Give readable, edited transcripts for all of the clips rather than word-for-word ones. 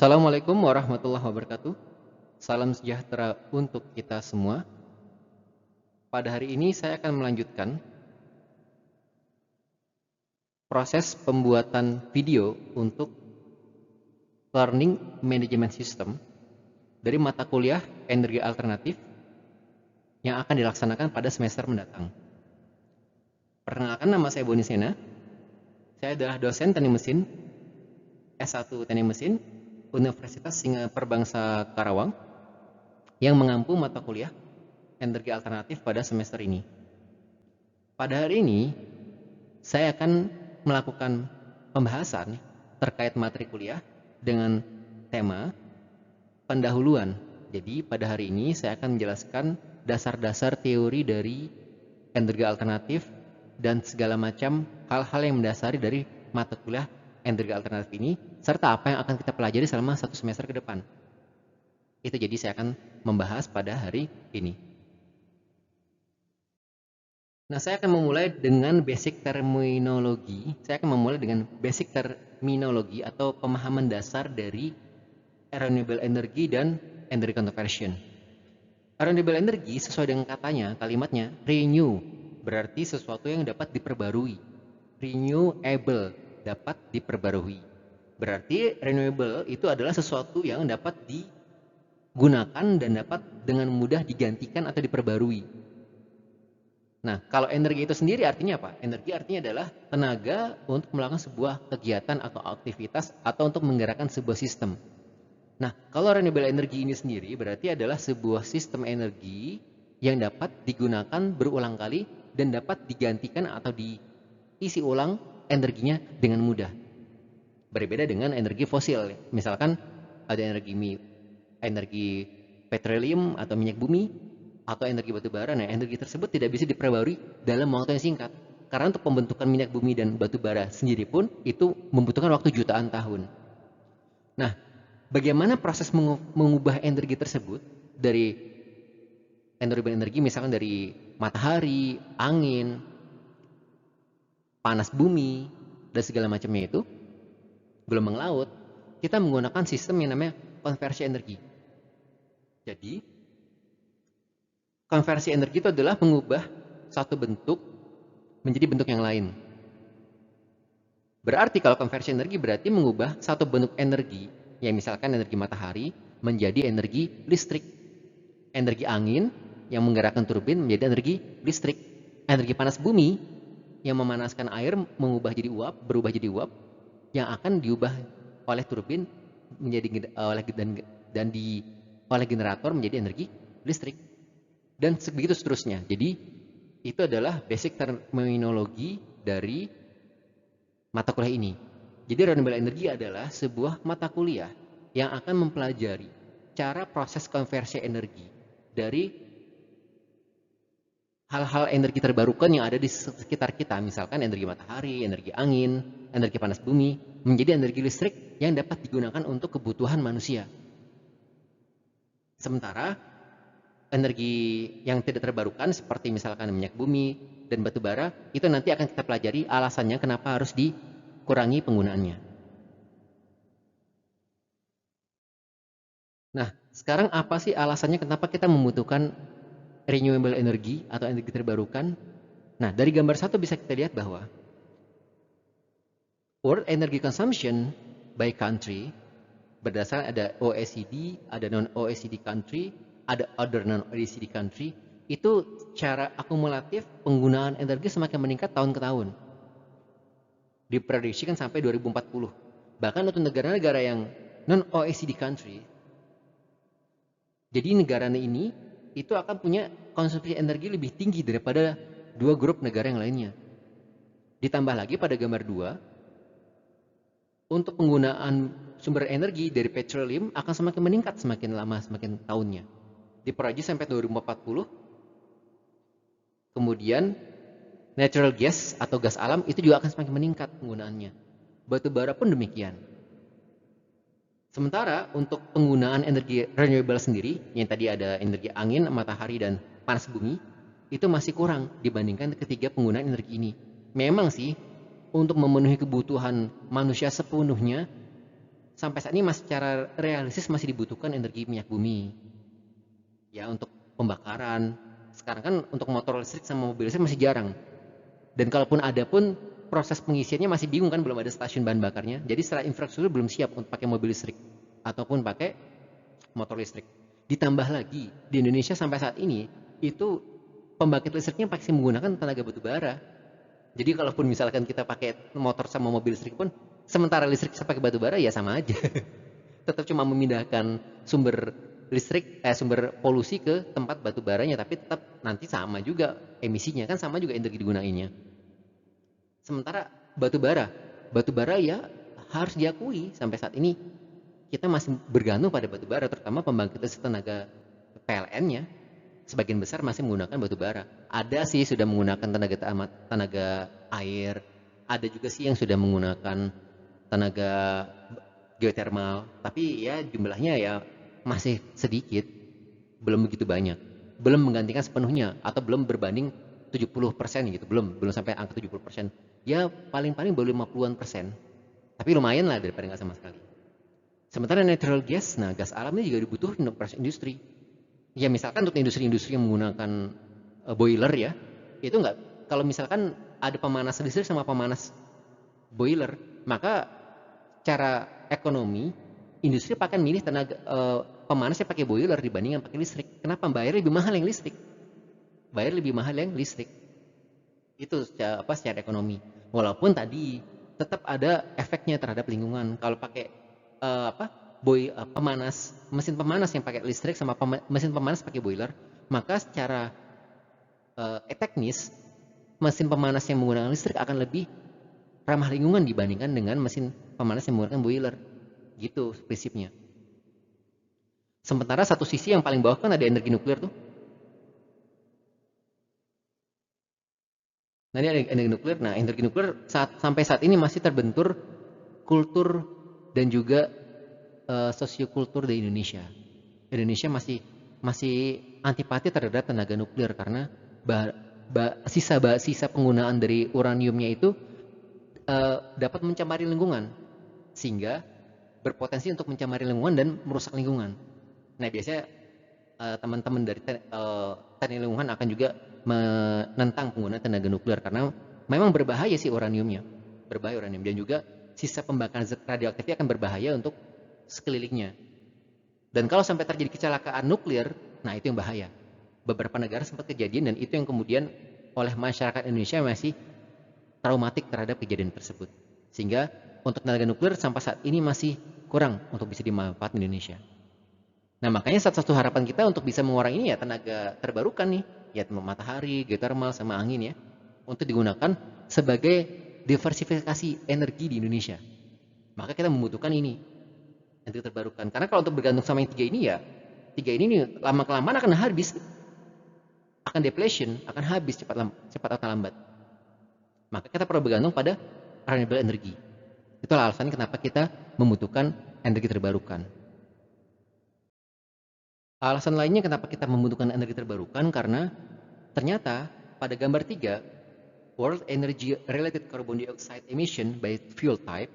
Assalamualaikum warahmatullahi wabarakatuh. Salam sejahtera untuk kita semua. Pada hari ini saya akan melanjutkan proses pembuatan video untuk Learning Management System dari mata kuliah Energi Alternatif yang akan dilaksanakan pada semester mendatang. Perkenalkan, nama saya Boni Sena. Saya adalah dosen teknik mesin S1 Teknik Mesin Universitas Singaperbangsa Karawang yang mengampu mata kuliah energi alternatif pada semester ini. Pada hari ini, saya akan melakukan pembahasan terkait materi kuliah dengan tema pendahuluan. Jadi, pada hari ini saya akan menjelaskan dasar-dasar teori dari energi alternatif dan segala macam hal-hal yang mendasari dari mata kuliah energi alternatif ini, serta apa yang akan kita pelajari selama 1 semester ke depan. Itu jadi saya akan membahas pada hari ini. Nah, saya akan memulai dengan basic terminologi. Saya akan memulai dengan basic terminologi atau pemahaman dasar dari renewable energy dan energy conversion. Renewable energy sesuai dengan katanya, kalimatnya renew, berarti sesuatu yang dapat diperbarui. Renewable, dapat diperbarui. Berarti renewable itu adalah sesuatu yang dapat digunakan dan dapat dengan mudah digantikan atau diperbarui. Nah, kalau energi itu sendiri artinya apa? Energi artinya adalah tenaga untuk melakukan sebuah kegiatan atau aktivitas atau untuk menggerakkan sebuah sistem. Nah, kalau renewable energy ini sendiri berarti adalah sebuah sistem energi yang dapat digunakan berulang kali dan dapat digantikan atau diisi ulang energinya dengan mudah. Berbeda dengan energi fosil. Misalkan ada energi petroleum atau minyak bumi atau energi batu bara. Nah, energi tersebut tidak bisa diperbarui dalam waktu yang singkat. Karena untuk pembentukan minyak bumi dan batu bara sendiri pun itu membutuhkan waktu jutaan tahun. Nah, bagaimana proses mengubah energi tersebut dari energi misalkan dari matahari, angin, panas bumi, dan segala macamnya itu, gelombang laut, kita menggunakan sistem yang namanya konversi energi. Jadi, konversi energi itu adalah mengubah satu bentuk menjadi bentuk yang lain. Berarti kalau konversi energi berarti mengubah satu bentuk energi, yang misalkan energi matahari menjadi energi listrik. Energi angin yang menggerakkan turbin menjadi energi listrik. Energi panas bumi yang memanaskan air berubah jadi uap yang akan diubah oleh turbin menjadi oleh generator menjadi energi listrik, dan begitu seterusnya. Jadi itu adalah basic terminologi dari mata kuliah ini. Jadi renewable energy adalah sebuah mata kuliah yang akan mempelajari cara proses konversi energi dari hal-hal energi terbarukan yang ada di sekitar kita, misalkan energi matahari, energi angin, energi panas bumi, menjadi energi listrik yang dapat digunakan untuk kebutuhan manusia. Sementara energi yang tidak terbarukan seperti misalkan minyak bumi dan batu bara, itu nanti akan kita pelajari alasannya kenapa harus dikurangi penggunaannya. Nah, sekarang apa sih alasannya kenapa kita membutuhkan renewable energy atau energi terbarukan? Nah, dari gambar 1 bisa kita lihat bahwa World Energy Consumption by country berdasarkan ada OECD, ada non-OECD country, ada other non-OECD country, itu secara akumulatif penggunaan energi semakin meningkat tahun ke tahun. Diprediksikan sampai 2040. Bahkan untuk negara-negara yang non-OECD country, jadi negara ini itu akan punya konsumsi energi lebih tinggi daripada 2 grup negara yang lainnya. Ditambah lagi pada gambar 2, untuk penggunaan sumber energi dari petroleum akan semakin meningkat semakin lama, semakin tahunnya. Diproyeksi sampai 2040. Kemudian natural gas atau gas alam itu juga akan semakin meningkat penggunaannya. Batu bara pun demikian. Sementara untuk penggunaan energi renewable sendiri, yang tadi ada energi angin, matahari, dan panas bumi, itu masih kurang dibandingkan ketiga penggunaan energi ini. Memang sih, untuk memenuhi kebutuhan manusia sepenuhnya, sampai saat ini masih secara realistis masih dibutuhkan energi minyak bumi ya untuk pembakaran. Sekarang kan untuk motor listrik sama mobil listrik masih jarang. Dan kalaupun ada pun proses pengisiannya masih bingung kan, belum ada stasiun bahan bakarnya. Jadi secara infrastruktur belum siap untuk pakai mobil listrik ataupun pakai motor listrik. Ditambah lagi di Indonesia sampai saat ini itu pembangkit listriknya masih menggunakan tenaga batu bara. Jadi kalaupun misalkan kita pakai motor sama mobil listrik pun sementara listrik pakai batu bara ya sama aja. Tetap cuma memindahkan sumber listrik sumber polusi ke tempat batu baranya, tapi tetap nanti sama juga emisinya kan, sama juga energi digunainnya. Sementara batu bara ya harus diakui sampai saat ini kita masih bergantung pada batu bara, terutama pembangkit listrik tenaga PLN-nya sebagian besar masih menggunakan batu bara. Ada sih sudah menggunakan tenaga air, ada juga sih yang sudah menggunakan tenaga geothermal, tapi ya jumlahnya ya masih sedikit, belum begitu banyak, belum menggantikan sepenuhnya atau belum berbanding 70% gitu, belum sampai angka 70%. Ya paling-paling baru 50-an%. Tapi lumayan lah daripada nggak sama sekali. Sementara natural gas, nah gas alam ini juga dibutuhkan untuk proses industri. Ya misalkan untuk industri-industri yang menggunakan boiler ya, itu nggak, kalau misalkan ada pemanas listrik sama pemanas boiler, maka cara ekonomi industri akan milih tenaga pemanasnya pakai boiler dibandingkan pakai listrik. Kenapa? Bayar lebih mahal yang listrik. Itu secara ekonomi. Walaupun tadi tetap ada efeknya terhadap lingkungan. Kalau pakai mesin pemanas yang pakai listrik sama mesin pemanas pakai boiler, maka secara teknis mesin pemanas yang menggunakan listrik akan lebih ramah lingkungan dibandingkan dengan mesin pemanas yang menggunakan boiler. Gitu prinsipnya. Sementara satu sisi yang paling bawah kan ada energi nuklir tuh. Nah ini ada energi nuklir. Nah energi nuklir sampai saat ini masih terbentur kultur dan juga sosiokultur di Indonesia. Indonesia masih antipati terhadap tenaga nuklir karena sisa penggunaan dari uraniumnya itu dapat mencemari lingkungan, sehingga berpotensi untuk mencemari lingkungan dan merusak lingkungan. Nah biasanya teman-teman dari teknik lingkungan akan juga menentang penggunaan tenaga nuklir karena memang berbahaya sih uraniumnya, berbahaya uranium, dan juga sisa pembakaran zat radioaktifnya akan berbahaya untuk sekelilingnya. Dan kalau sampai terjadi kecelakaan nuklir, nah itu yang bahaya. Beberapa negara sempat kejadian dan itu yang kemudian oleh masyarakat Indonesia masih traumatik terhadap kejadian tersebut. Sehingga untuk tenaga nuklir sampai saat ini masih kurang untuk bisa dimanfaatkan di Indonesia. Nah makanya satu harapan kita untuk bisa mengurangi ini ya tenaga terbarukan nih, ya matahari, geothermal sama angin ya, untuk digunakan sebagai diversifikasi energi di Indonesia. Maka kita membutuhkan ini energi terbarukan. Karena kalau untuk bergantung sama yang tiga ini nih lama kelamaan akan habis, akan depletion, akan habis cepat atau lambat. Maka kita perlu bergantung pada renewable energy. Itulah alasannya kenapa kita membutuhkan energi terbarukan. Alasan lainnya kenapa kita membutuhkan energi terbarukan karena ternyata pada gambar 3, World Energy Related Carbon Dioxide Emission by Fuel Type,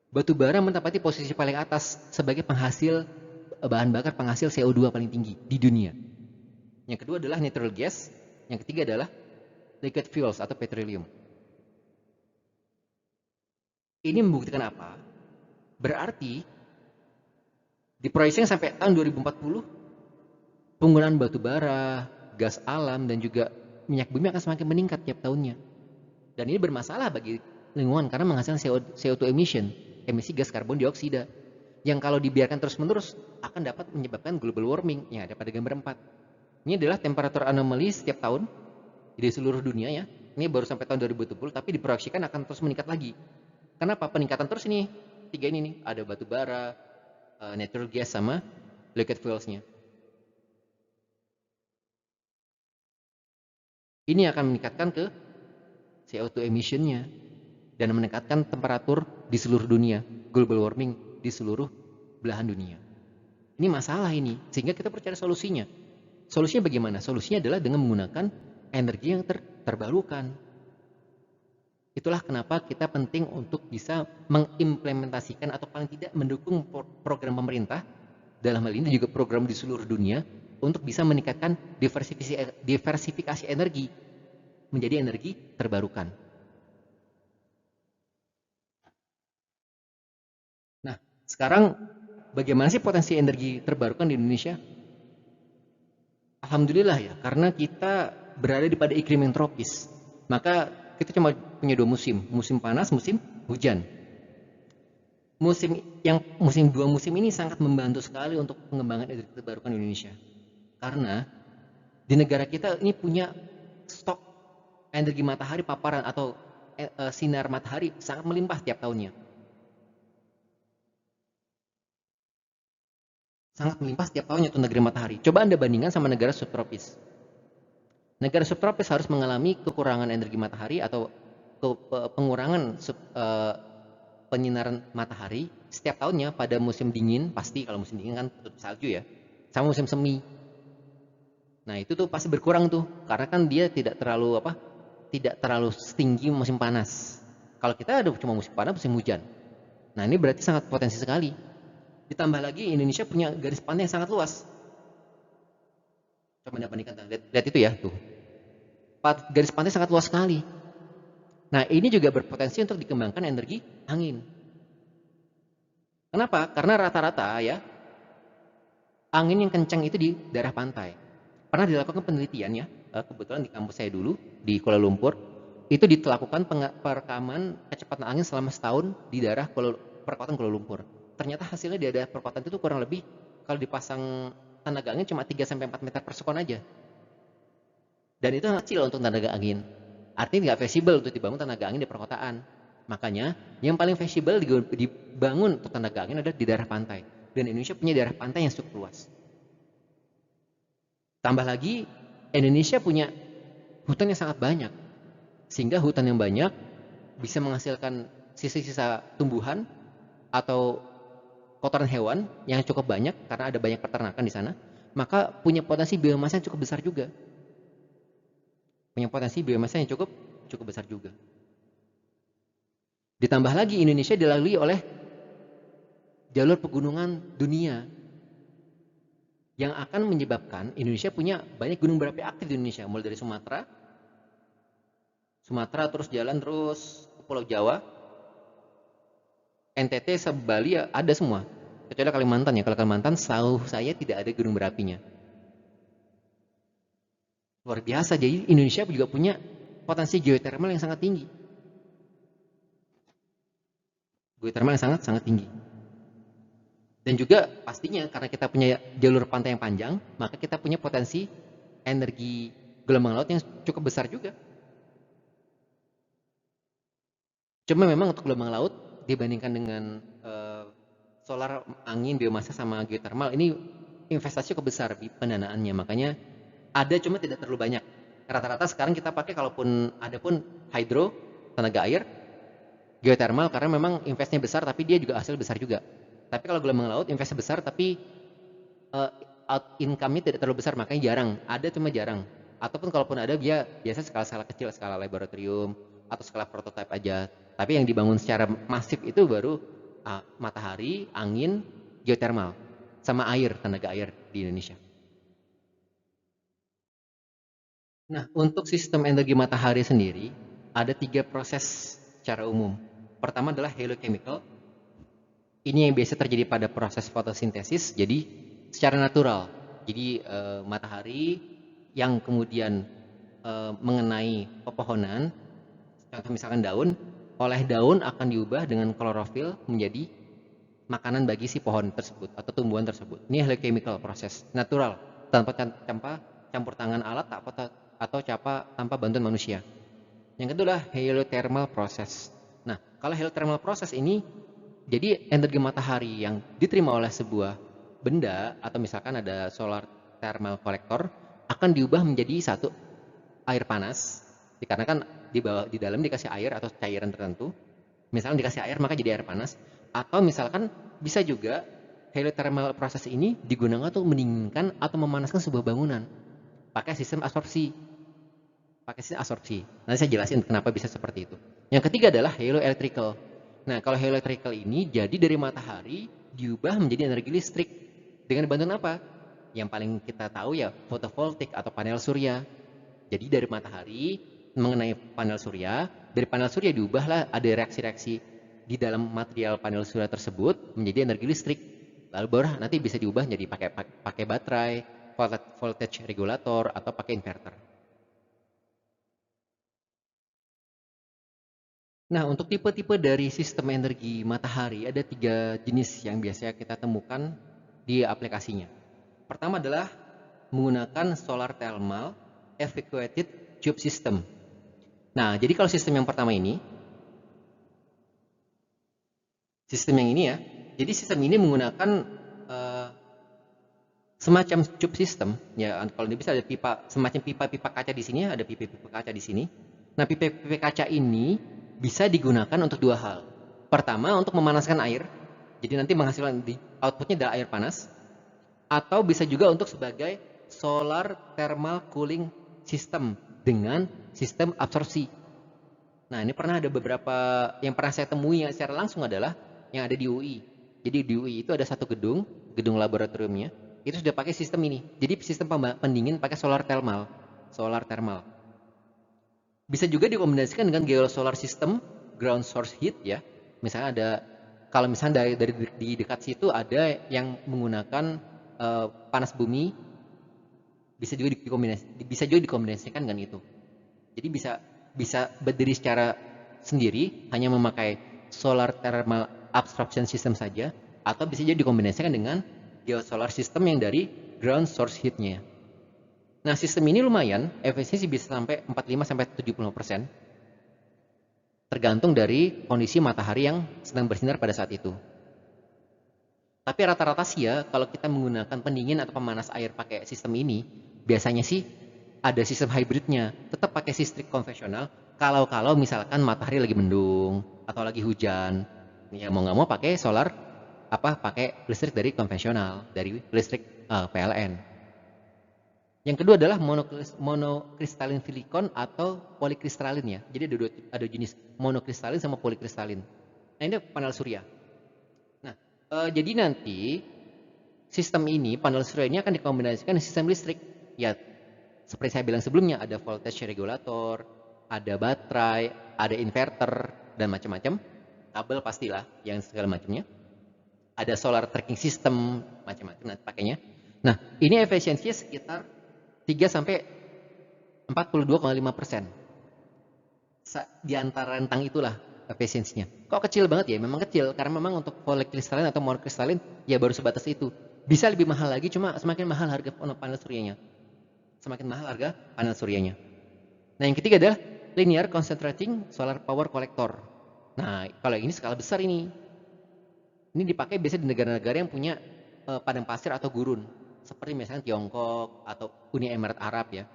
batu bara menempati posisi paling atas sebagai bahan bakar penghasil CO2 paling tinggi di dunia. Yang kedua adalah natural gas, yang ketiga adalah liquid fuels atau petroleum. Ini membuktikan apa? Berarti diproyeksikan sampai tahun 2040 penggunaan batu bara, gas alam dan juga minyak bumi akan semakin meningkat tiap tahunnya. Dan ini bermasalah bagi lingkungan karena menghasilkan CO2 emission, emisi gas karbon dioksida, yang kalau dibiarkan terus-menerus akan dapat menyebabkan global warming. Ya, ada pada gambar 4. Ini adalah temperatur anomali setiap tahun di seluruh dunia ya. Ini baru sampai tahun 2020 tapi diproyeksikan akan terus meningkat lagi. Kenapa? Peningkatan terus ini. Tiga ini nih, ada batu bara, natural gas sama liquid fuels-nya. Ini akan meningkatkan ke CO2 emission-nya dan meningkatkan temperatur di seluruh dunia, global warming di seluruh belahan dunia. Ini masalah ini, sehingga kita perlu cari solusinya. Solusinya bagaimana? Solusinya adalah dengan menggunakan energi yang terbarukan. Itulah kenapa kita penting untuk bisa mengimplementasikan atau paling tidak mendukung program pemerintah dalam hal ini juga program di seluruh dunia untuk bisa meningkatkan diversifikasi energi menjadi energi terbarukan. Nah, sekarang bagaimana sih potensi energi terbarukan di Indonesia? Alhamdulillah ya, karena kita berada di pada iklim yang tropis. Maka kita cuma punya dua musim, musim panas, musim hujan. Musim dua musim ini sangat membantu sekali untuk pengembangan energi terbarukan di Indonesia. Karena di negara kita ini punya stok energi matahari paparan atau sinar matahari sangat melimpah tiap tahunnya. Sangat melimpah setiap tahunnya tuh negeri matahari. Coba Anda bandingkan sama negara subtropis. Negara subtropis harus mengalami kekurangan energi matahari atau pengurangan penyinaran matahari setiap tahunnya pada musim dingin, pasti kalau musim dingin kan tutup salju ya, sama musim semi. Nah itu tuh pasti berkurang tuh, karena kan dia tidak terlalu tinggi musim panas. Kalau kita ada cuma musim panas, musim hujan. Nah ini berarti sangat potensi sekali. Ditambah lagi Indonesia punya garis pantai yang sangat luas. Coba Anda bandingkan, lihat itu ya tuh. Garis pantai sangat luas sekali. Nah ini juga berpotensi untuk dikembangkan energi angin. Kenapa? Karena rata-rata ya angin yang kencang itu di daerah pantai. Pernah dilakukan penelitian ya, kebetulan di kampus saya dulu di Kuala Lumpur, itu dilakukan perekaman kecepatan angin selama setahun di daerah perkotaan Kuala Lumpur. Ternyata hasilnya di daerah perkotaan itu kurang lebih kalau dipasang tenaga angin cuma 3-4 meter per sekon aja. Dan itu sangat kecil untuk tenaga angin. Artinya nggak feasible untuk dibangun tenaga angin di perkotaan. Makanya yang paling feasible dibangun untuk tenaga angin adalah di daerah pantai. Dan Indonesia punya daerah pantai yang cukup luas. Tambah lagi, Indonesia punya hutan yang sangat banyak. Sehingga hutan yang banyak bisa menghasilkan sisa-sisa tumbuhan atau kotoran hewan yang cukup banyak karena ada banyak peternakan di sana. Maka punya potensi biomasa yang cukup besar juga. Punya potensi biomasa yang cukup besar juga. Ditambah lagi Indonesia dilalui oleh jalur pegunungan dunia yang akan menyebabkan Indonesia punya banyak gunung berapi aktif di Indonesia, mulai dari Sumatera terus jalan terus ke Pulau Jawa, NTT, Bali ya ada semua. Kecuali Kalimantan ya, kalau Kalimantan setahu saya tidak ada gunung berapinya. Luar biasa, jadi Indonesia juga punya potensi geotermal yang sangat tinggi. Geotermal yang sangat tinggi. Dan juga pastinya karena kita punya jalur pantai yang panjang, maka kita punya potensi energi gelombang laut yang cukup besar juga. Cuma memang untuk gelombang laut dibandingkan dengan solar, angin, biomasa sama geothermal ini investasi cukup besar di pendanaannya. Makanya ada cuma tidak terlalu banyak. Rata-rata sekarang kita pakai kalaupun ada pun hydro, tenaga air, geothermal karena memang investnya besar tapi dia juga hasil besar juga. Tapi kalau gelombang laut investnya besar tapi income-nya tidak terlalu besar, makanya jarang. Ada cuma jarang. Ataupun kalaupun ada dia biasa skala-skala kecil, skala laboratorium atau skala prototipe aja. Tapi yang dibangun secara masif itu baru matahari, angin, geothermal sama air, tenaga air di Indonesia. Nah, untuk sistem energi matahari sendiri ada 3 proses secara umum. Pertama adalah halochemical. Ini yang biasa terjadi pada proses fotosintesis, jadi secara natural. Jadi matahari yang kemudian mengenai pepohonan, contoh misalkan daun, oleh daun akan diubah dengan klorofil menjadi makanan bagi si pohon tersebut atau tumbuhan tersebut. Ini halochemical proses natural, tanpa campur tangan alat atau tanpa bantuan manusia. Yang kedua adalah heliothermal proses. Nah, kalau heliothermal proses ini jadi energi matahari yang diterima oleh sebuah benda atau misalkan ada solar thermal collector akan diubah menjadi satu air panas dikarenakan di dalam dikasih air atau cairan tertentu. Misalkan dikasih air maka jadi air panas, atau misalkan bisa juga heliothermal proses ini digunakan untuk mendinginkan atau memanaskan sebuah bangunan pakai sistem absorpsi. pakai sistem absorpsi. Nanti saya jelasin kenapa bisa seperti itu. Yang ketiga adalah halo-electrical. Nah, kalau halo-electrical ini jadi dari matahari diubah menjadi energi listrik dengan bantuan apa? Yang paling kita tahu ya fotovoltaik atau panel surya. Jadi dari matahari mengenai panel surya, dari panel surya diubahlah ada reaksi-reaksi di dalam material panel surya tersebut menjadi energi listrik. Lalu baru nanti bisa diubah jadi pakai baterai, voltage regulator atau pakai inverter. Nah, untuk tipe-tipe dari sistem energi matahari ada 3 jenis yang biasanya kita temukan di aplikasinya. Pertama adalah menggunakan solar thermal evacuated tube system. Nah, jadi kalau sistem yang pertama ini, ya, jadi sistem ini menggunakan uh, semacam tube system, ya. Kalau bisa ada pipa, semacam pipa-pipa kaca di sini, ada pipa-pipa kaca di sini. Nah, pipa-pipa kaca ini bisa digunakan untuk dua hal. Pertama, untuk memanaskan air, jadi nanti menghasilkan outputnya adalah air panas, atau bisa juga untuk sebagai solar thermal cooling system dengan sistem absorpsi. Nah, ini pernah ada beberapa yang pernah saya temui yang secara langsung adalah yang ada di UI. Jadi di UI itu ada satu gedung laboratoriumnya, itu sudah pakai sistem ini. Jadi sistem pendingin pakai solar thermal. Solar thermal. Bisa juga dikombinasikan dengan geosolar system, ground source heat ya. Misalnya ada, kalau misalnya dari di dekat situ ada yang menggunakan panas bumi, bisa juga dikombinasikan dengan itu. Jadi bisa berdiri secara sendiri hanya memakai solar thermal absorption system saja, atau bisa jadi dikombinasikan dengan geosolar system yang dari ground source heat-nya. Nah, sistem ini lumayan, efisiensi bisa sampai 45-70%, tergantung dari kondisi matahari yang sedang bersinar pada saat itu. Tapi rata-rata sih ya, kalau kita menggunakan pendingin atau pemanas air pakai sistem ini, biasanya sih ada sistem hybridnya, tetap pakai listrik konvensional. Kalau misalkan matahari lagi mendung atau lagi hujan, ya mau nggak mau pakai solar, pakai listrik dari konvensional, dari listrik PLN. Yang kedua adalah monokristalin silikon atau polikristalin ya. Jadi ada jenis monokristalin sama polikristalin. Nah, ini panel surya. Nah, jadi nanti sistem ini, panel surya ini akan dikombinasikan dengan sistem listrik. Ya, seperti saya bilang sebelumnya, ada voltage regulator, ada baterai, ada inverter, dan macam-macam. Kabel pastilah, yang segala macamnya. Ada solar tracking system, macam-macam nanti pakainya. Nah, ini efisiensinya sekitar 3-42,5%. Di antara rentang itulah efisiensinya. Kok kecil banget ya? Memang kecil, karena memang untuk polikristalin atau monokristalin ya baru sebatas itu. Bisa lebih mahal lagi, cuma semakin mahal harga panel suryanya. Semakin mahal harga panel suryanya. Nah, yang ketiga adalah linear concentrating solar power collector. Nah, kalau ini skala besar ini. Ini dipakai biasanya di negara-negara yang punya padang pasir atau gurun. Seperti misalnya Tiongkok atau Uni Emirat Arab ya.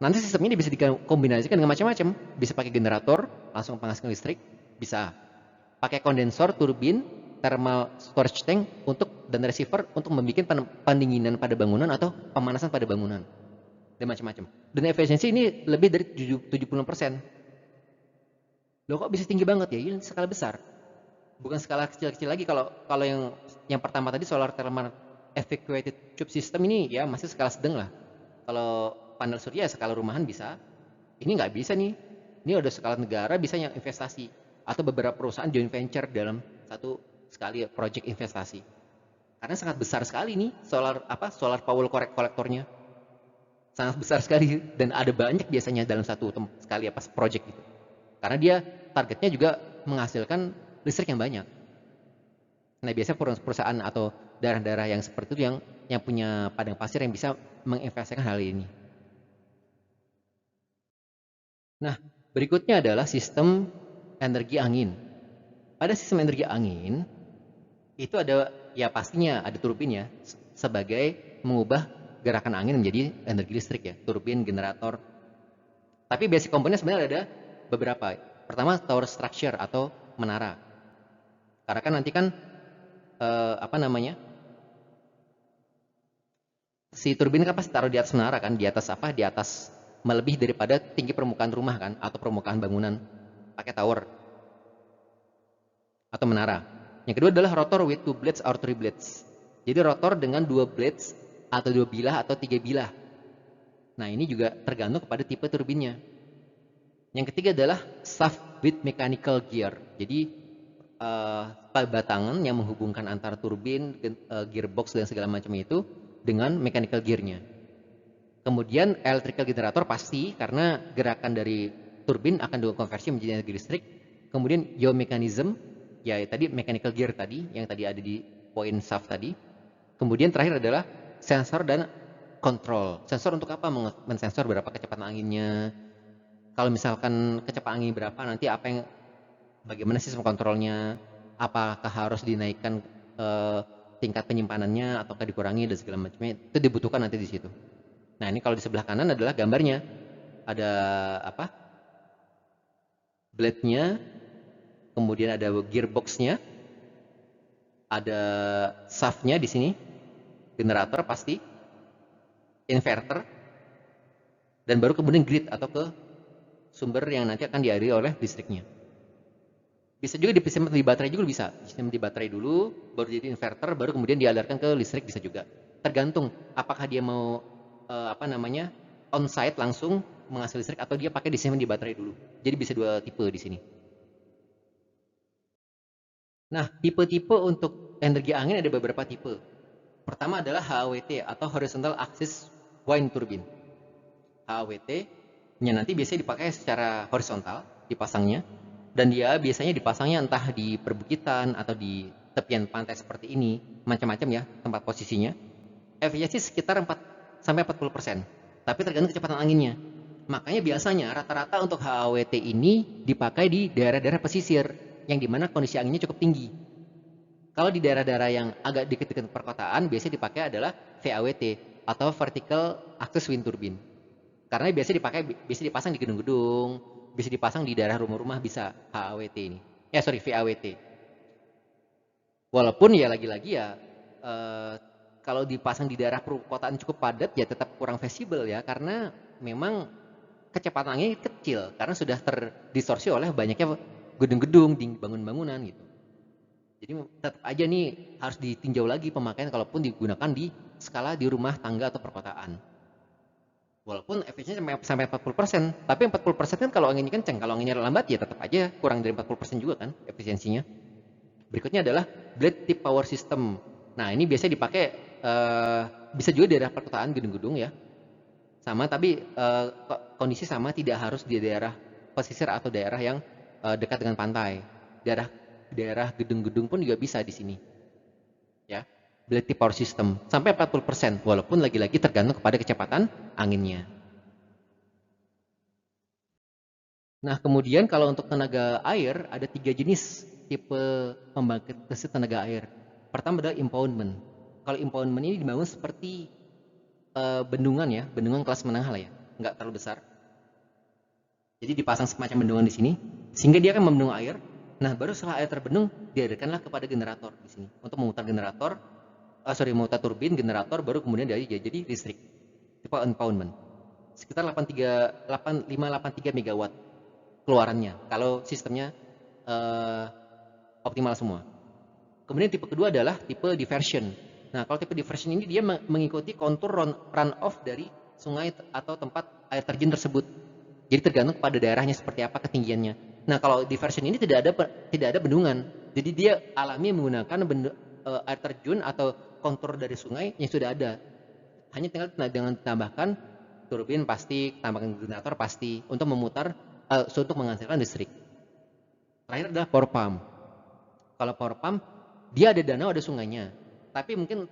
Nanti sistem ini bisa dikombinasikan dengan macam-macam. Bisa pakai generator, langsung menghasilkan listrik. Bisa pakai kondensor, turbin, thermal storage tank dan receiver untuk membuat pendinginan pada bangunan atau pemanasan pada bangunan. Dan macam-macam. Dan efisiensi ini lebih dari 70%. Loh, kok bisa tinggi banget ya? Ini skala besar. Bukan skala kecil-kecil lagi. Kalau yang pertama tadi solar thermal evacuated tube system ini ya masih skala sedang lah. Kalau panel surya skala rumahan bisa. Ini nggak bisa nih. Ini udah skala negara, bisa yang investasi atau beberapa perusahaan joint venture dalam satu sekali project investasi. Karena sangat besar sekali nih solar power kolektornya. Sangat besar sekali dan ada banyak biasanya dalam satu sekali project itu. Karena dia targetnya juga menghasilkan listrik yang banyak. Nah, biasanya perusahaan atau daerah-daerah yang seperti itu yang punya padang pasir yang bisa menginvestasikan hal ini. Nah, berikutnya adalah sistem energi angin. Pada sistem energi angin itu ada ya pastinya ada turbin ya sebagai mengubah gerakan angin menjadi energi listrik ya, turbin, generator. Tapi basic komponen sebenarnya ada beberapa. Pertama, tower structure atau menara. Karena kan nanti kan si turbin kan pasti taruh di atas menara kan, di atas melebihi daripada tinggi permukaan rumah kan, atau permukaan bangunan pakai tower atau menara. Yang kedua adalah rotor with two blades or three blades. Jadi rotor dengan dua blades atau dua bilah atau tiga bilah. Nah ini juga tergantung kepada tipe turbinnya. Yang ketiga adalah shaft with mechanical gear. Jadi batangan yang menghubungkan antara turbin, gearbox dan segala macam itu dengan mechanical gearnya. Kemudian electrical generator pasti karena gerakan dari turbin akan dikonversi menjadi energi listrik. Kemudian yaw mechanism, ya tadi mechanical gear tadi yang tadi ada di poin shaft tadi. Kemudian terakhir adalah sensor dan kontrol. Sensor untuk apa? Mensensor berapa kecepatan anginnya. Kalau misalkan kecepatan angin berapa, nanti bagaimana sistem kontrolnya? Apakah harus dinaikkan tingkat penyimpanannya ataukah dikurangi dan segala macamnya? Itu dibutuhkan nanti di situ. Nah ini kalau di sebelah kanan adalah gambarnya. Ada apa? Blade-nya, kemudian ada gearbox-nya, ada shaft-nya di sini, generator pasti, inverter, dan baru kemudian grid atau ke sumber yang nanti akan dialiri oleh listriknya. Bisa juga disimpan di baterai juga bisa. Disimpan di baterai dulu, baru jadi inverter, baru kemudian dialirkan ke listrik bisa juga. Tergantung apakah dia mau on-site langsung menghasilkan listrik atau dia pakai disimpan di baterai dulu. Jadi bisa dua tipe di sini. Nah, tipe-tipe untuk energi angin ada beberapa tipe. Pertama adalah HAWT atau Horizontal Axis Wind Turbine. HAWT-nya nanti biasanya dipakai secara horizontal, dipasangnya. Dan dia biasanya dipasangnya entah di perbukitan atau di tepian pantai seperti ini. Macam-macam ya tempat posisinya. Efisiensi sekitar 4-40%. Tapi tergantung kecepatan anginnya. Makanya biasanya rata-rata untuk HAWT ini dipakai di daerah-daerah pesisir yang dimana kondisi anginnya cukup tinggi. Kalau di daerah-daerah yang agak dekat-dekat perkotaan, biasanya dipakai adalah VAWT atau Vertical Axis Wind Turbine. Karena biasa dipasang di gedung-gedung, bisa dipasang di daerah rumah-rumah, bisa HAWT ini. VAWT. Walaupun ya lagi-lagi ya kalau dipasang di daerah perkotaan cukup padat ya tetap kurang visible ya, karena memang kecepatan angin kecil karena sudah terdistorsi oleh banyaknya gedung-gedung, bangun-bangunan gitu. Jadi tetap aja nih harus ditinjau lagi pemakaian kalaupun digunakan di skala di rumah tangga atau perkotaan. Walaupun efisiensi sampai 40%, tapi 40% kan kalau anginnya kencang, kalau anginnya lambat ya tetap aja kurang dari 40% juga kan efisiensinya. Berikutnya adalah blade tip power system. Nah ini biasanya dipakai bisa juga di daerah perkotaan gedung-gedung ya. Sama tapi kondisi sama, tidak harus di daerah pesisir atau daerah yang dekat dengan pantai. Daerah gedung-gedung pun juga bisa di sini. Ya. Blade tip power system sampai 40% walaupun lagi-lagi tergantung kepada kecepatan anginnya. Nah, kemudian kalau untuk tenaga air ada 3 jenis tipe pembangkit listrik tenaga air. Pertama adalah impoundment. Kalau impoundment ini dibangun seperti bendungan ya, bendungan kelas menengah lah ya, nggak terlalu besar. Jadi dipasang semacam bendungan di sini, sehingga dia akan membendung air. Nah, baru setelah air terbendung, dialirkanlah kepada generator di sini untuk memutar memutar turbin generator, baru kemudian dia jadi listrik. Tipe impoundment. Sekitar 583 megawatt keluarannya kalau sistemnya optimal semua. Kemudian tipe kedua adalah tipe diversion. Nah, kalau tipe diversion ini dia mengikuti kontur run-off dari sungai atau tempat air terjun tersebut. Jadi tergantung pada daerahnya seperti apa ketinggiannya. Nah, kalau diversion ini tidak ada bendungan. Jadi dia alami menggunakan air terjun atau kontur dari sungai yang sudah ada. Hanya tinggal dengan tambahkan turbin pasti, tambahkan generator pasti untuk memutar untuk menghasilkan listrik. Terakhir adalah power pump. Kalau power pump dia ada danau, ada sungainya. Tapi mungkin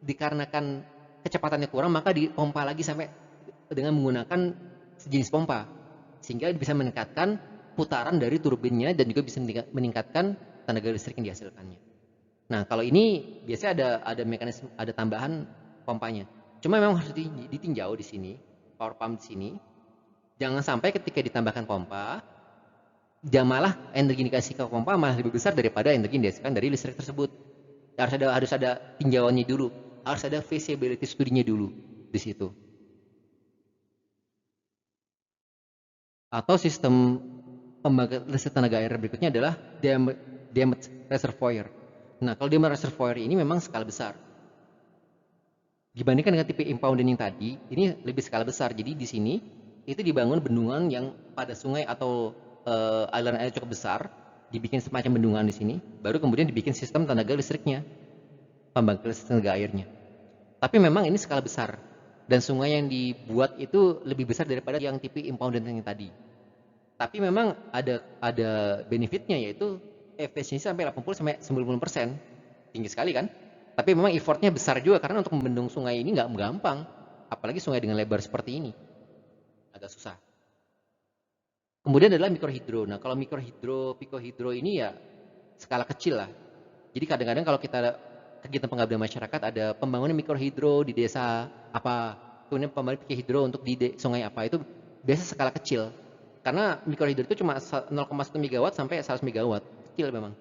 dikarenakan kecepatannya kurang, maka dipompa lagi sampai dengan menggunakan sejenis pompa. Sehingga bisa meningkatkan putaran dari turbinnya dan juga bisa meningkatkan tenaga listrik yang dihasilkannya. Nah, kalau ini biasanya ada mekanisme, ada tambahan pompanya. Cuma memang harus ditinjau di sini, power pump di sini. Jangan sampai ketika ditambahkan pompa, malah energi dikasih ke pompa malah lebih besar daripada energi yang dihasilkan dari listrik tersebut. Harus ada tinjauannya dulu, harus ada feasibility studinya dulu di situ. Atau sistem pembangkit listrik tenaga air berikutnya adalah Diamet reservoir. Nah, kalau Diamet reservoir ini memang skala besar. Dibandingkan dengan tipe impounding yang tadi, ini lebih skala besar. Jadi di sini itu dibangun bendungan yang pada sungai atau aliran air cukup besar, dibikin semacam bendungan di sini, baru kemudian dibikin sistem tenaga listriknya, pembangkit listrik tenaga airnya. Tapi memang ini skala besar, dan sungai yang dibuat itu lebih besar daripada yang tipe impounding yang tadi. Tapi memang ada benefitnya, yaitu efisiensi sampai 80-90%, tinggi sekali kan? Tapi memang effortnya besar juga karena untuk membendung sungai ini nggak gampang, apalagi sungai dengan lebar seperti ini, agak susah. Kemudian adalah mikrohidro. Nah, kalau mikrohidro, pikohidro ini ya skala kecil lah. Jadi kadang-kadang kalau kita kegiatan pengabdian masyarakat ada pembangunan mikrohidro di desa apa, kemudian pembangunan pikohidro untuk di sungai apa, itu biasa skala kecil. Karena mikrohidro itu cuma 0,1 megawatt sampai 100 megawatt, kecil memang.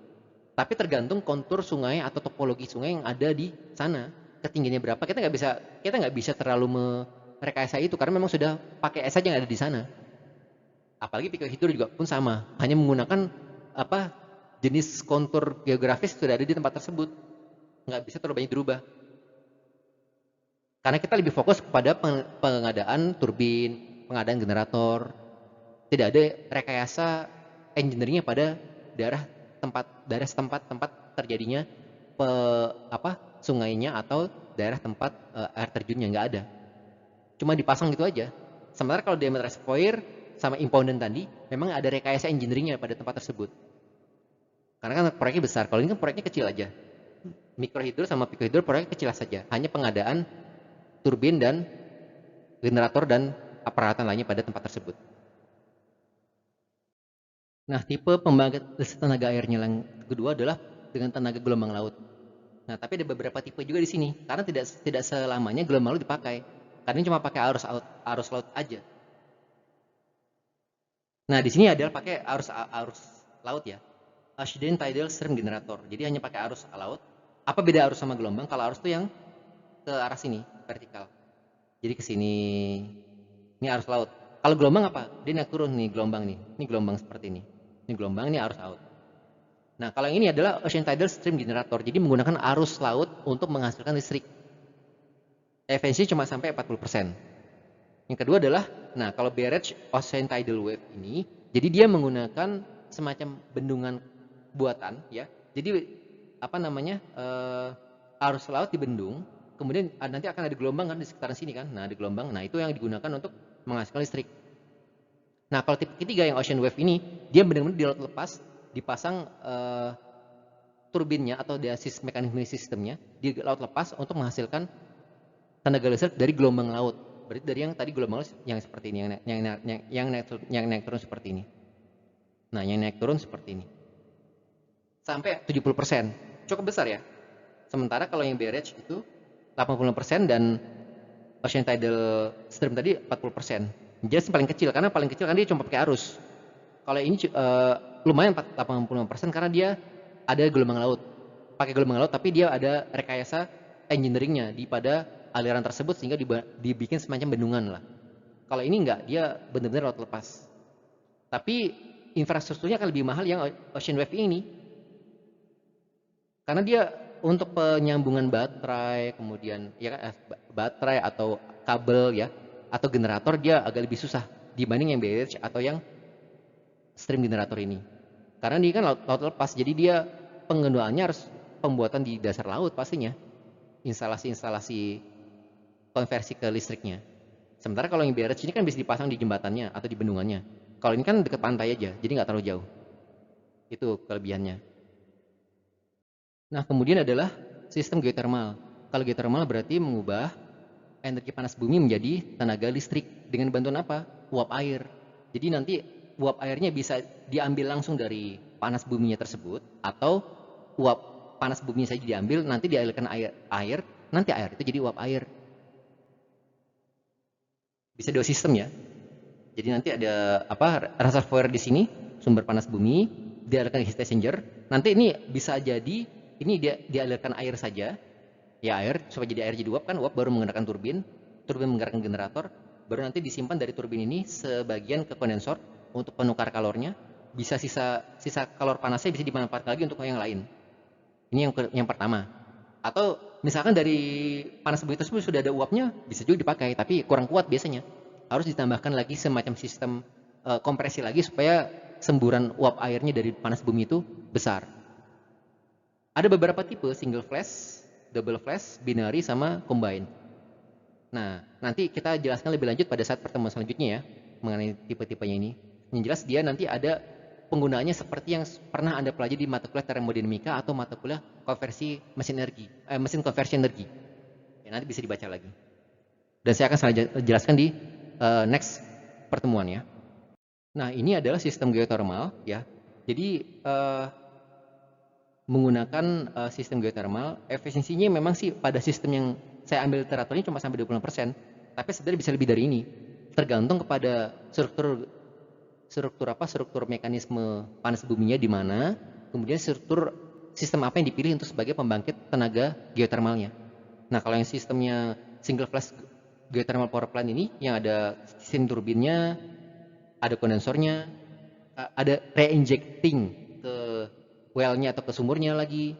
Tapi tergantung kontur sungai atau topologi sungai yang ada di sana, ketinggiannya berapa. Kita nggak bisa terlalu merekayasa itu karena memang sudah pakai es saja yang ada di sana. Apalagi pikohidro juga pun sama, hanya menggunakan apa jenis kontur geografis sudah ada di tempat tersebut, nggak bisa terlalu banyak dirubah. Karena kita lebih fokus kepada pengadaan turbin, pengadaan generator, tidak ada rekayasa engineeringnya pada daerah setempat tempat terjadinya sungainya atau daerah tempat air terjunnya, nggak ada. Cuma dipasang gitu aja. Sementara kalau diameter reservoir sama impounding tadi memang ada rekayasa engineeringnya pada tempat tersebut. Karena kan proyeknya besar. Kalau ini kan proyeknya kecil aja. Mikrohidro sama pikohidro proyeknya kecil saja. Hanya pengadaan turbin dan generator dan peralatan lainnya pada tempat tersebut. Nah, tipe pembangkit listrik tenaga airnya yang kedua adalah dengan tenaga gelombang laut. Nah, tapi ada beberapa tipe juga di sini karena tidak selamanya gelombang laut dipakai. Karena ini cuma pakai arus laut aja. Nah, di sini adalah pakai arus laut ya. Ashdown Tidal Stream Generator. Jadi hanya pakai arus laut. Apa beda arus sama gelombang? Kalau arus itu yang ke arah sini, vertikal. Jadi ke sini. Ini arus laut. Kalau gelombang apa? Dia naik turun nih gelombang nih. Ini gelombang seperti ini. Ini gelombang, ini arus laut. Nah, kalau yang ini adalah Ocean Tidal Stream Generator. Jadi menggunakan arus laut untuk menghasilkan listrik. Efisiensi cuma sampai 40%. Yang kedua adalah, nah kalau barrage Ocean Tidal Wave ini, jadi dia menggunakan semacam bendungan buatan ya. Jadi arus laut dibendung, kemudian nanti akan ada gelombang kan di sekitaran sini kan. Nah, ada gelombang. Nah, itu yang digunakan untuk menghasilkan listrik. Nah, kalau tipe ketiga yang Ocean Wave ini, dia benar-benar di laut lepas, dipasang turbinnya atau mekanisme sistemnya di laut lepas untuk menghasilkan tenaga listrik dari gelombang laut. Berarti dari yang tadi gelombang laut yang seperti ini, yang naik turun seperti ini. Nah, yang naik turun seperti ini. Sampai 70%. Cukup besar ya. Sementara kalau yang barrage itu 80% dan Ocean Tidal Stream tadi 40%. Jadi paling kecil karena dia cuma pakai arus. Kalau ini lumayan 85% karena dia ada gelombang laut. Pakai gelombang laut tapi dia ada rekayasa engineeringnya di pada aliran tersebut sehingga dibikin semacam bendungan lah. Kalau ini enggak, dia benar-benar laut lepas. Tapi infrastrukturnya akan lebih mahal yang Ocean Wave ini. Karena dia untuk penyambungan baterai, kemudian ya baterai atau kabel ya, atau generator dia agak lebih susah dibanding yang barrage atau yang stream generator ini. Karena dia kan laut lepas, jadi dia penggunaannya harus pembuatan di dasar laut pastinya. Instalasi konversi ke listriknya. Sementara kalau yang barrage ini kan bisa dipasang di jembatannya atau di bendungannya. Kalau ini kan dekat pantai aja, jadi nggak terlalu jauh. Itu kelebihannya. Nah, kemudian adalah sistem geothermal. Kalau geothermal berarti mengubah energi panas bumi menjadi tenaga listrik dengan bantuan apa? Uap air. Jadi nanti uap airnya bisa diambil langsung dari panas buminya tersebut, atau uap panas bumi saja diambil, nanti dialirkan air, nanti air itu jadi uap air. Bisa dua sistem ya. Jadi nanti ada reservoir di sini, sumber panas bumi, dialirkan ke heat exchanger. Nanti ini bisa jadi ini dia dialirkan air saja. Ya air, supaya jadi air jadi uap kan, uap baru menggerakkan turbin menggerakkan generator, baru nanti disimpan dari turbin ini sebagian ke kondensor, untuk penukar kalornya, bisa sisa kalor panasnya bisa dimanfaatkan lagi untuk yang lain. Ini yang pertama. Atau misalkan dari panas bumi tersebut sudah ada uapnya, bisa juga dipakai, tapi kurang kuat biasanya. Harus ditambahkan lagi semacam sistem kompresi lagi supaya semburan uap airnya dari panas bumi itu besar. Ada beberapa tipe, single flash, double flash, binary, sama combine. Nah, nanti kita jelaskan lebih lanjut pada saat pertemuan selanjutnya ya, mengenai tipe-tipenya ini. Yang jelas dia nanti ada penggunaannya seperti yang pernah Anda pelajari di mata kuliah termodinamika atau mata kuliah konversi mesin konversi energi. Ya, nanti bisa dibaca lagi. Dan saya akan jelaskan di next pertemuan ya. Nah, ini adalah sistem geothermal ya. Jadi menggunakan sistem geothermal, efisiensinya memang sih pada sistem yang saya ambil literaturnya cuma sampai 20%, tapi sebenarnya bisa lebih dari ini. Tergantung kepada struktur mekanisme panas buminya di mana, kemudian struktur sistem apa yang dipilih untuk sebagai pembangkit tenaga geothermalnya. Nah, kalau yang sistemnya single flash geothermal power plant ini yang ada sistem turbinnya, ada kondensornya, ada reinjecting ke well-nya atau ke sumurnya lagi.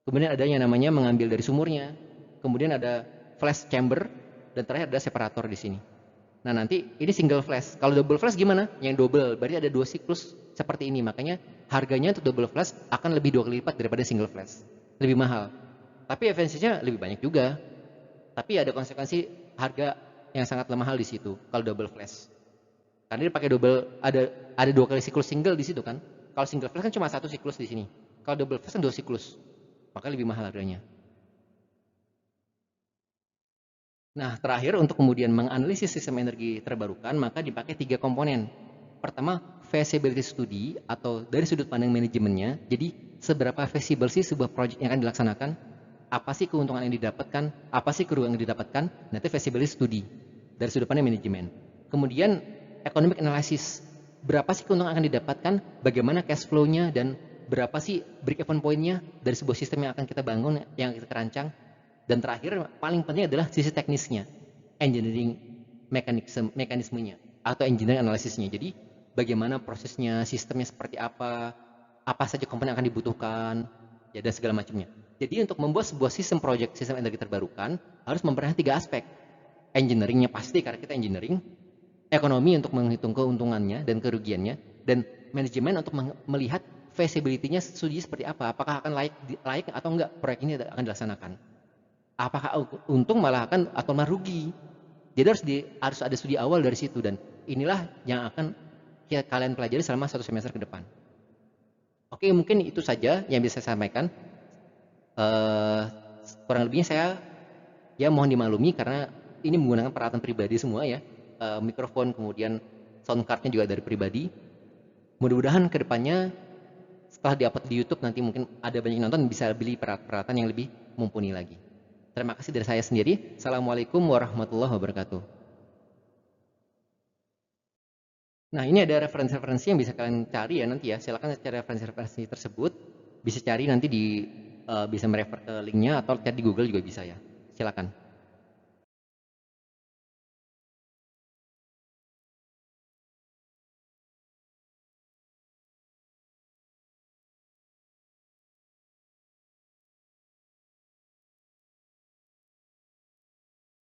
Kemudian ada yang namanya mengambil dari sumurnya. Kemudian ada flash chamber dan terakhir ada separator di sini. Nah, nanti ini single flash. Kalau double flash gimana? Yang double, berarti ada 2 siklus seperti ini. Makanya harganya untuk double flash akan lebih 2 kali lipat daripada single flash. Lebih mahal. Tapi efisiensinya lebih banyak juga. Tapi ada konsekuensi harga yang sangat mahal di situ kalau double flash. Karena dia pakai double, ada 2 kali siklus single di situ kan. Kalau single flash kan cuma 1 siklus di sini. Kalau double flash kan 2 siklus. Maka lebih mahal harganya. Nah, terakhir untuk kemudian menganalisis sistem energi terbarukan, maka dipakai 3 komponen. Pertama, feasibility study atau dari sudut pandang manajemennya. Jadi, seberapa feasible sih sebuah proyek yang akan dilaksanakan? Apa sih keuntungan yang didapatkan? Apa sih kerugian yang didapatkan? Nanti feasibility study dari sudut pandang manajemen. Kemudian, economic analysis. Berapa sih keuntungan yang akan didapatkan? Bagaimana cash flow-nya dan berapa sih break-even point-nya dari sebuah sistem yang akan kita bangun, yang kita rancang? Dan terakhir, paling penting adalah sisi teknisnya, engineering mekanismenya, atau engineering analisisnya. Jadi, bagaimana prosesnya, sistemnya seperti apa saja komponen yang akan dibutuhkan, ya, dan segala macamnya. Jadi, untuk membuat sebuah sistem energi terbarukan, harus memperhatikan 3 aspek. Engineeringnya pasti, karena kita engineering. Ekonomi untuk menghitung keuntungannya dan kerugiannya. Dan manajemen untuk melihat feasibility-nya studi seperti apa. Apakah akan layak atau enggak proyek ini akan dilaksanakan. Apakah untung malah akan atau malah rugi. Jadi harus ada studi awal dari situ, dan inilah yang akan kalian pelajari selama 1 semester ke depan. Oke, mungkin itu saja yang bisa saya sampaikan. Kurang lebihnya saya ya mohon dimaklumi karena ini menggunakan peralatan pribadi semua ya. Mikrofon, kemudian sound card-nya juga dari pribadi. Mudah-mudahan ke depannya setelah di-upload di YouTube nanti mungkin ada banyak nonton, bisa beli peralatan yang lebih mumpuni lagi. Terima kasih dari saya sendiri. Assalamualaikum warahmatullahi wabarakatuh. Nah, ini ada referensi-referensi yang bisa kalian cari ya nanti ya. Silakan cari referensi-referensi tersebut. Bisa cari nanti bisa merefer ke linknya atau cari di Google juga bisa ya. Silakan.